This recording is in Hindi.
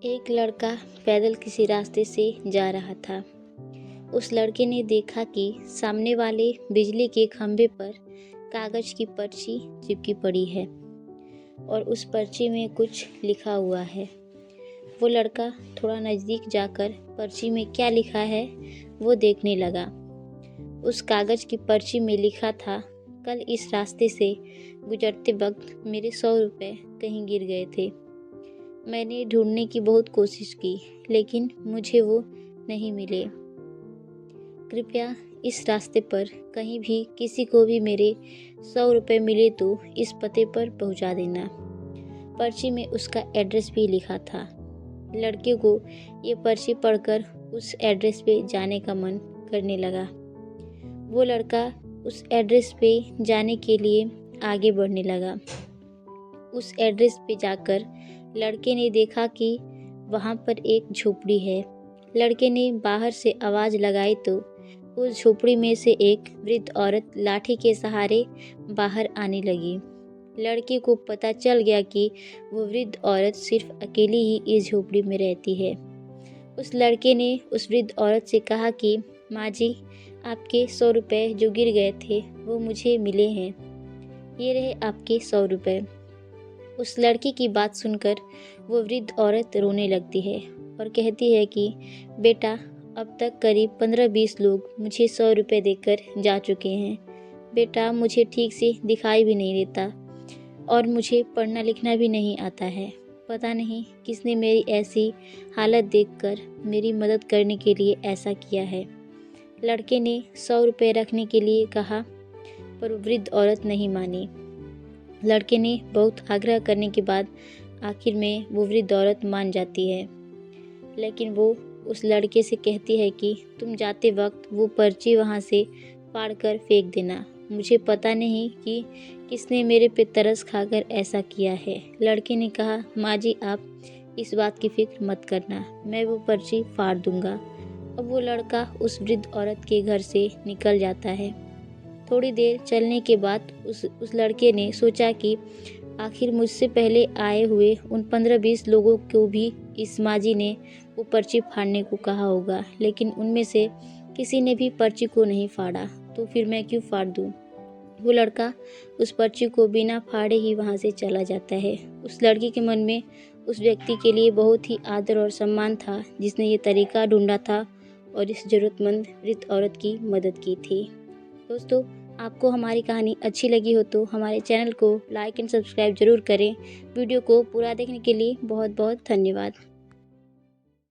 एक लड़का पैदल किसी रास्ते से जा रहा था। उस लड़के ने देखा कि सामने वाले बिजली के खंभे पर कागज की पर्ची चिपकी पड़ी है और उस पर्ची में कुछ लिखा हुआ है। वो लड़का थोड़ा नज़दीक जाकर पर्ची में क्या लिखा है वो देखने लगा। उस कागज की पर्ची में लिखा था, कल इस रास्ते से गुजरते वक्त मेरे 100 रुपये कहीं गिर गए थे। मैंने ढूंढने की बहुत कोशिश की लेकिन मुझे वो नहीं मिले। कृपया इस रास्ते पर कहीं भी किसी को भी मेरे 100 रुपये मिले तो इस पते पर पहुंचा देना। पर्ची में उसका एड्रेस भी लिखा था। लड़के को ये पर्ची पढ़कर उस एड्रेस पे जाने का मन करने लगा। वो लड़का उस एड्रेस पे जाने के लिए आगे बढ़ने लगा। उस एड्रेस पे जाकर लड़के ने देखा कि वहाँ पर एक झोपड़ी है। लड़के ने बाहर से आवाज़ लगाई तो उस झोपड़ी में से एक वृद्ध औरत लाठी के सहारे बाहर आने लगी। लड़के को पता चल गया कि वो वृद्ध औरत सिर्फ अकेली ही इस झोपड़ी में रहती है। उस लड़के ने उस वृद्ध औरत से कहा कि माँ जी, आपके 100 रुपये जो गिर गए थे वो मुझे मिले हैं। ये रहे आपके 100 रुपये। उस लड़की की बात सुनकर वो वृद्ध औरत रोने लगती है और कहती है कि बेटा, अब तक करीब 15-20 लोग मुझे 100 रुपये देकर जा चुके हैं। बेटा, मुझे ठीक से दिखाई भी नहीं देता और मुझे पढ़ना लिखना भी नहीं आता है। पता नहीं किसने मेरी ऐसी हालत देखकर मेरी मदद करने के लिए ऐसा किया है। लड़के ने 100 रुपये रखने के लिए कहा पर वृद्ध औरत नहीं मानी। लड़के ने बहुत आग्रह करने के बाद आखिर में वो वृद्ध औरत मान जाती है, लेकिन वो उस लड़के से कहती है कि तुम जाते वक्त वो पर्ची वहाँ से फाड़कर फेंक देना। मुझे पता नहीं कि किसने मेरे पे तरस खाकर ऐसा किया है। लड़के ने कहा, माँ जी, आप इस बात की फिक्र मत करना, मैं वो पर्ची फाड़ दूंगा। अब वो लड़का उस वृद्ध औरत के घर से निकल जाता है। थोड़ी देर चलने के बाद उस लड़के ने सोचा कि आखिर मुझसे पहले आए हुए उन 15-20 लोगों को भी इस माँ जी ने वो पर्ची फाड़ने को कहा होगा, लेकिन उनमें से किसी ने भी पर्ची को नहीं फाड़ा, तो फिर मैं क्यों फाड़ दूँ। वो लड़का उस पर्ची को बिना फाड़े ही वहाँ से चला जाता है। उस लड़की के मन में उस व्यक्ति के लिए बहुत ही आदर और सम्मान था जिसने ये तरीका ढूंढा था और इस ज़रूरतमंद वृद्ध औरत की मदद की थी। दोस्तों, आपको हमारी कहानी अच्छी लगी हो तो हमारे चैनल को लाइक एंड सब्सक्राइब ज़रूर करें। वीडियो को पूरा देखने के लिए बहुत बहुत धन्यवाद।